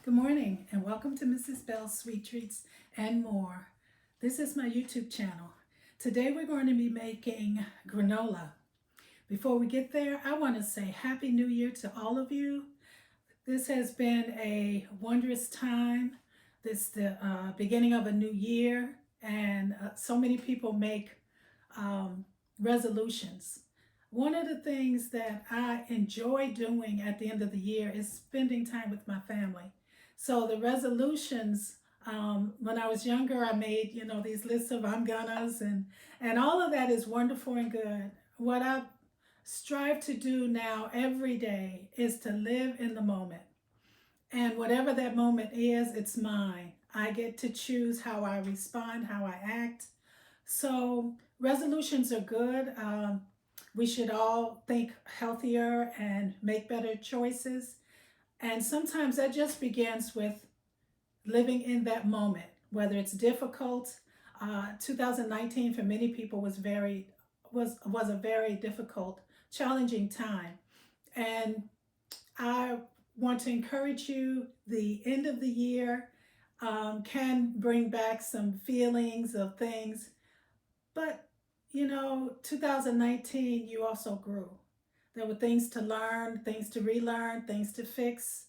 Good morning and welcome to Mrs. Bell's Sweet Treats and More. This is my YouTube channel. Today we're going to be making granola. Before we get there, I want to say Happy New Year to all of you. This has been a wondrous time. This is the beginning of a new year, and so many people make resolutions. One of the things that I enjoy doing at the end of the year is spending time with my family. So the resolutions, when I was younger, I made, these lists of I'm gonna's and all of that is wonderful and good. What I strive to do now every day is to live in the moment. And whatever that moment is, it's mine. I get to choose how I respond, how I act. So resolutions are good. We should all think healthier and make better choices. And sometimes that just begins with living in that moment, whether it's difficult. 2019 for many people was a very difficult, challenging time. And I want to encourage you, the end of the year can bring back some feelings of things, but 2019, you also grew. There were things to learn, things to relearn, things to fix,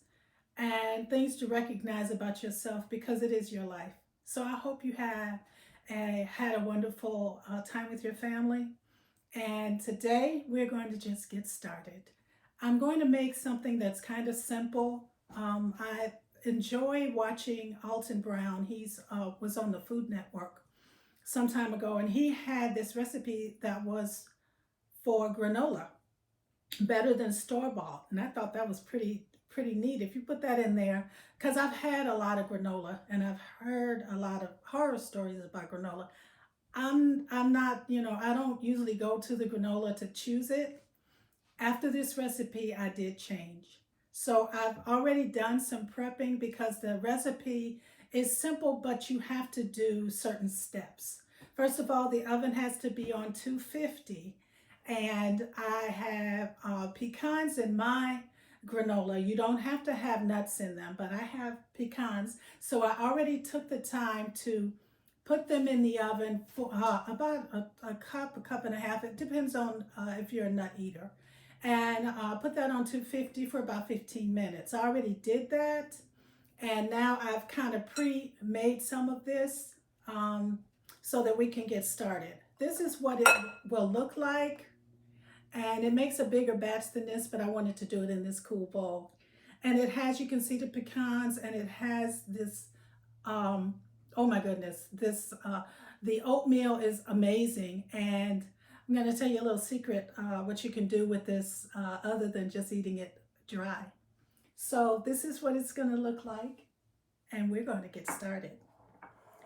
and things to recognize about yourself because it is your life. So I hope you had a wonderful time with your family. And today we're going to just get started. I'm going to make something that's kind of simple. I enjoy watching Alton Brown. He's was on the Food Network some time ago, and he had this recipe that was for granola, better than store-bought, and I thought that was pretty neat if you put that in there, because I've had a lot of granola and I've heard a lot of horror stories about granola. I'm not, I don't usually go to the granola to choose it. After this recipe, I did change. So I've already done some prepping because the recipe is simple, but you have to do certain steps. First of all, the oven has to be on 250, and I have pecans in my granola. You don't have to have nuts in them, but I have pecans. So I already took the time to put them in the oven for about a cup and a half. It depends on if you're a nut eater. And put that on 250 for about 15 minutes. I already did that. And now I've kind of pre-made some of this so that we can get started. This is what it will look like. And it makes a bigger batch than this, but I wanted to do it in this cool bowl. And it has, you can see the pecans, and it has this, oh my goodness, the oatmeal is amazing. And I'm going to tell you a little secret what you can do with this other than just eating it dry. So this is what it's going to look like, and we're going to get started.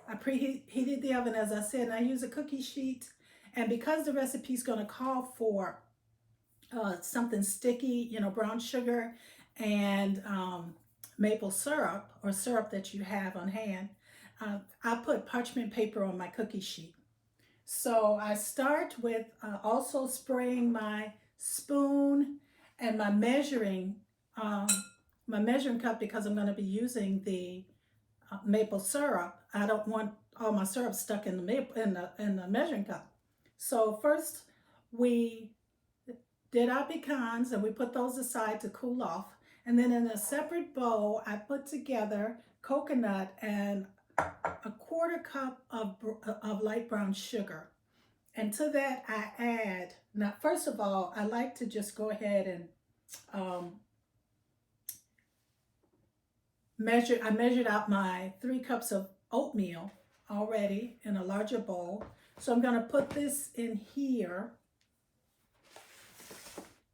I preheated the oven, as I said, and I use a cookie sheet. And because the recipe is going to call for something sticky, brown sugar and maple syrup or syrup that you have on hand, I put parchment paper on my cookie sheet. So I start with also spraying my spoon and my measuring cup, because I'm going to be using the maple syrup. I don't want all my syrup stuck in the measuring cup. So first we did our pecans and we put those aside to cool off. And then in a separate bowl, I put together coconut and a quarter cup of light brown sugar. And to that I add, now first of all, I like to just go ahead and I measured out my 3 cups of oatmeal already in a larger bowl. So I'm going to put this in here.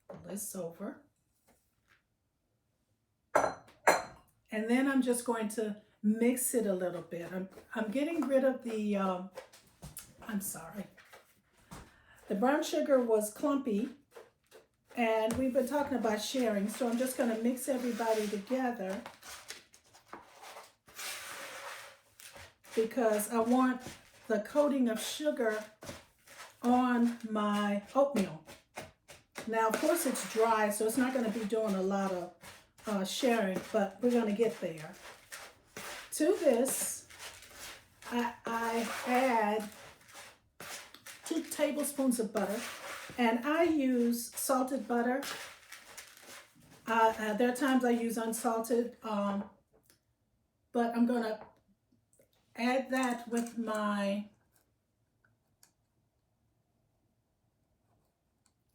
Pull this over. And then I'm just going to mix it a little bit. I'm getting rid of the, I'm sorry. The brown sugar was clumpy, and we've been talking about sharing. So I'm just going to mix everybody together, because I want the coating of sugar on my oatmeal. Now, of course, it's dry, so it's not going to be doing a lot of sharing, but we're going to get there. To this, I add 2 tablespoons of butter, and I use salted butter. There are times I use unsalted, but I'm going to add that with my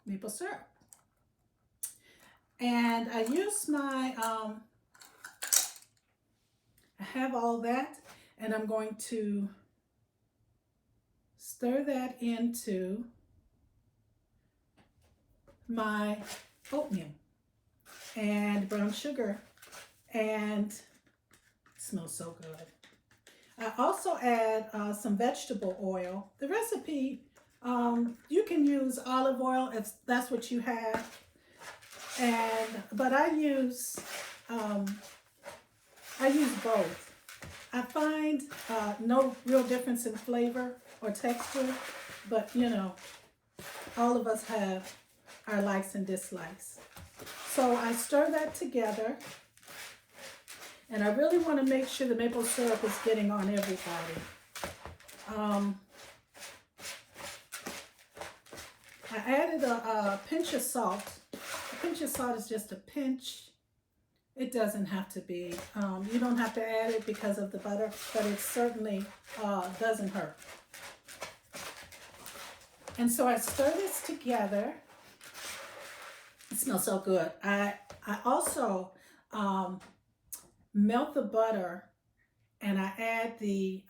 maple syrup. And I use my, I have all that, and I'm going to stir that into my oatmeal and brown sugar, and it smells so good. I also add some vegetable oil. The recipe, you can use olive oil if that's what you have, but I use both. I find no real difference in flavor or texture, but you know, all of us have our likes and dislikes. So I stir that together, and I really want to make sure the maple syrup is getting on everybody. I added a pinch of salt. A pinch of salt is just a pinch. It doesn't have to be. You don't have to add it because of the butter, but it certainly doesn't hurt. And so I stir this together. It smells so good. I also melt the butter, and I add the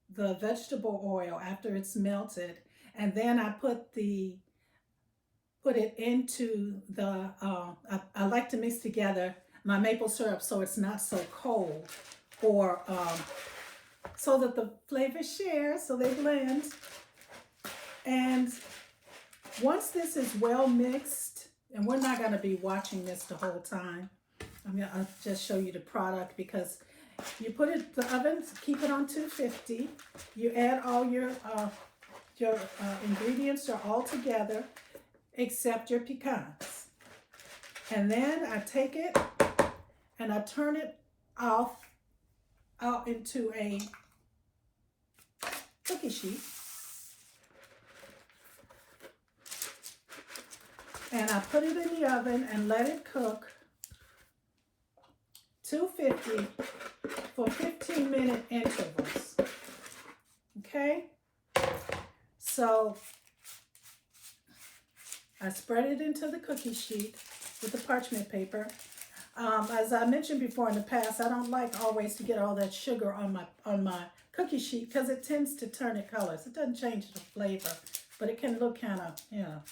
vegetable oil after it's melted, and then I put it into the, I like to mix together my maple syrup so it's not so cold, or so that the flavors share, so they blend. And once this is well mixed, and we're not going to be watching this the whole time, I'll just show you the product, because you put it in the oven, keep it on 250. You add all your ingredients are all together, except your pecans. And then I take it and I turn it out into a cookie sheet. And I put it in the oven and let it cook 250 for 15-minute intervals. Okay? So I spread it into the cookie sheet with the parchment paper. As I mentioned before in the past, I don't like always to get all that sugar on my cookie sheet, because it tends to turn it colors. It doesn't change the flavor, but it can look kind of, you know.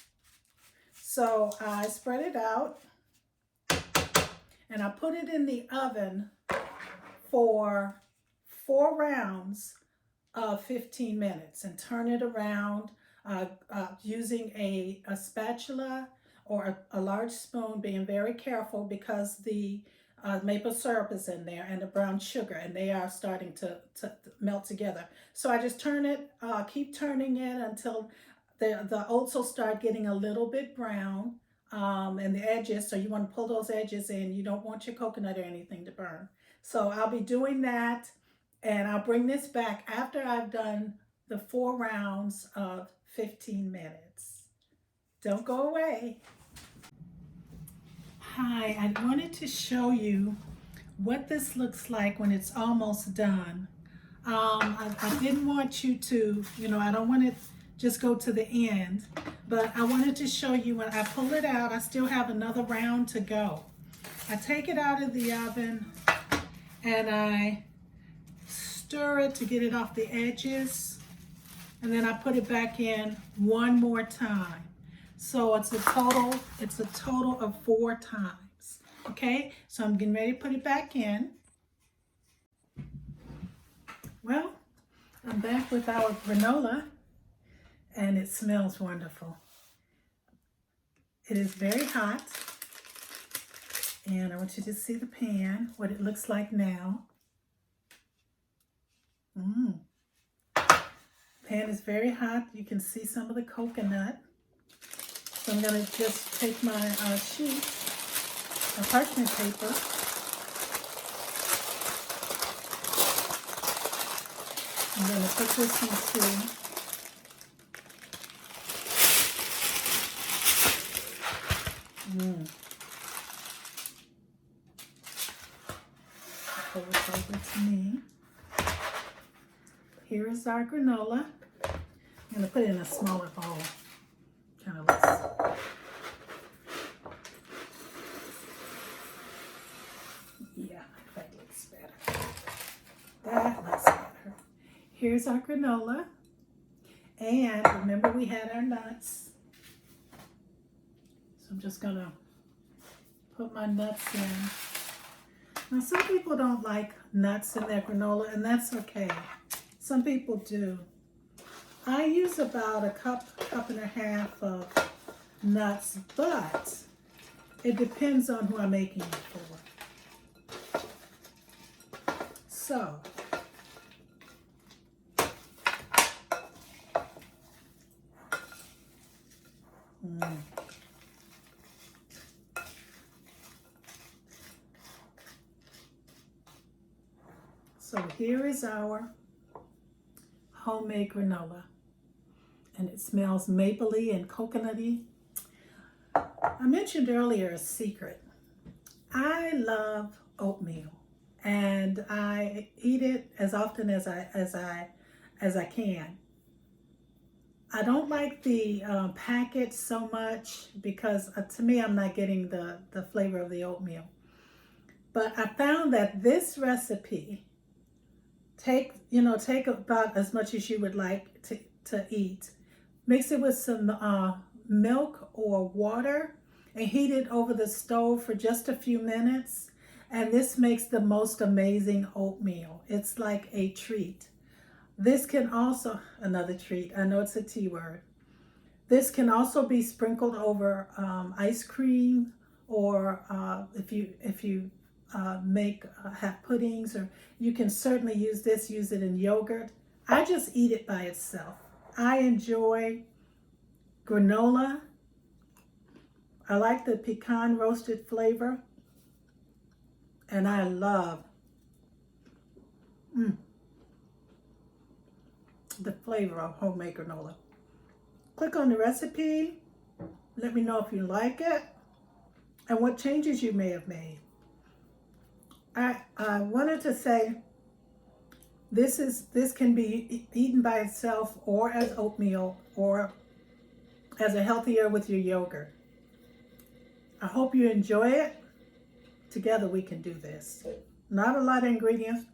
So I spread it out, and I put it in the oven for 4 rounds of 15 minutes, and turn it around using a spatula or a large spoon, being very careful because the maple syrup is in there and the brown sugar, and they are starting to melt together. So I just turn it, keep turning it until the oats will start getting a little bit brown, and the edges, so you want to pull those edges in. You don't want your coconut or anything to burn. So I'll be doing that, and I'll bring this back after I've done the 4 rounds of 15 minutes. Don't go away. Hi, I wanted to show you what this looks like when it's almost done. I didn't want you to, I don't want it just go to the end, but I wanted to show you when I pull it out, I still have another round to go. I take it out of the oven and I stir it to get it off the edges, and then I put it back in one more time. So it's a total of 4 times. Okay, so I'm getting ready to put it back in. Well, I'm back with our granola, and it smells wonderful. It is very hot, and I want you to see the pan, what it looks like now. Pan is very hot. You can see some of the coconut. So I'm going to just take my sheet a parchment paper. I'm going to put this into pull this over to me. Here is our granola. I'm going to put it in a smaller bowl. Kind of looks. Yeah, that looks better. That looks better. Here's our granola. And remember we had our nuts. So I'm just going to put my nuts in. Now some people don't like nuts in their granola, and that's okay. Some people do. I use about a cup and a half of nuts, but it depends on who I'm making it for. So, So here is our homemade granola, and it smells mapley and coconutty. I mentioned earlier a secret. I love oatmeal, and I eat it as often as I can. I don't like the packet so much because to me I'm not getting the flavor of the oatmeal. But I found that this recipe, take about as much as you would like to eat. Mix it with some milk or water and heat it over the stove for just a few minutes. And this makes the most amazing oatmeal. It's like a treat. This can also, another treat, I know it's a T word. This can also be sprinkled over ice cream, or if you have puddings, or you can certainly use it in yogurt. I just eat it by itself. I enjoy granola. I like the pecan roasted flavor, and I love the flavor of homemade granola. Click on the recipe. Let me know if you like it and what changes you may have made. I wanted to say this can be eaten by itself or as oatmeal or as a healthier with your yogurt. I hope you enjoy it. Together we can do this. Not a lot of ingredients.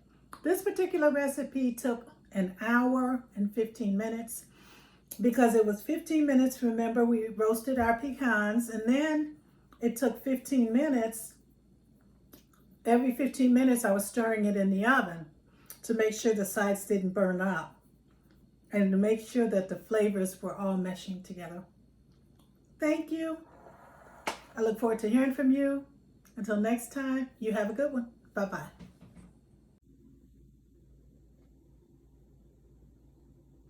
This particular recipe took an hour and 15 minutes because it was 15 minutes. Remember, we roasted our pecans, and then it took 15 minutes. Every 15 minutes, I was stirring it in the oven to make sure the sides didn't burn up and to make sure that the flavors were all meshing together. Thank you. I look forward to hearing from you. Until next time, you have a good one. Bye-bye.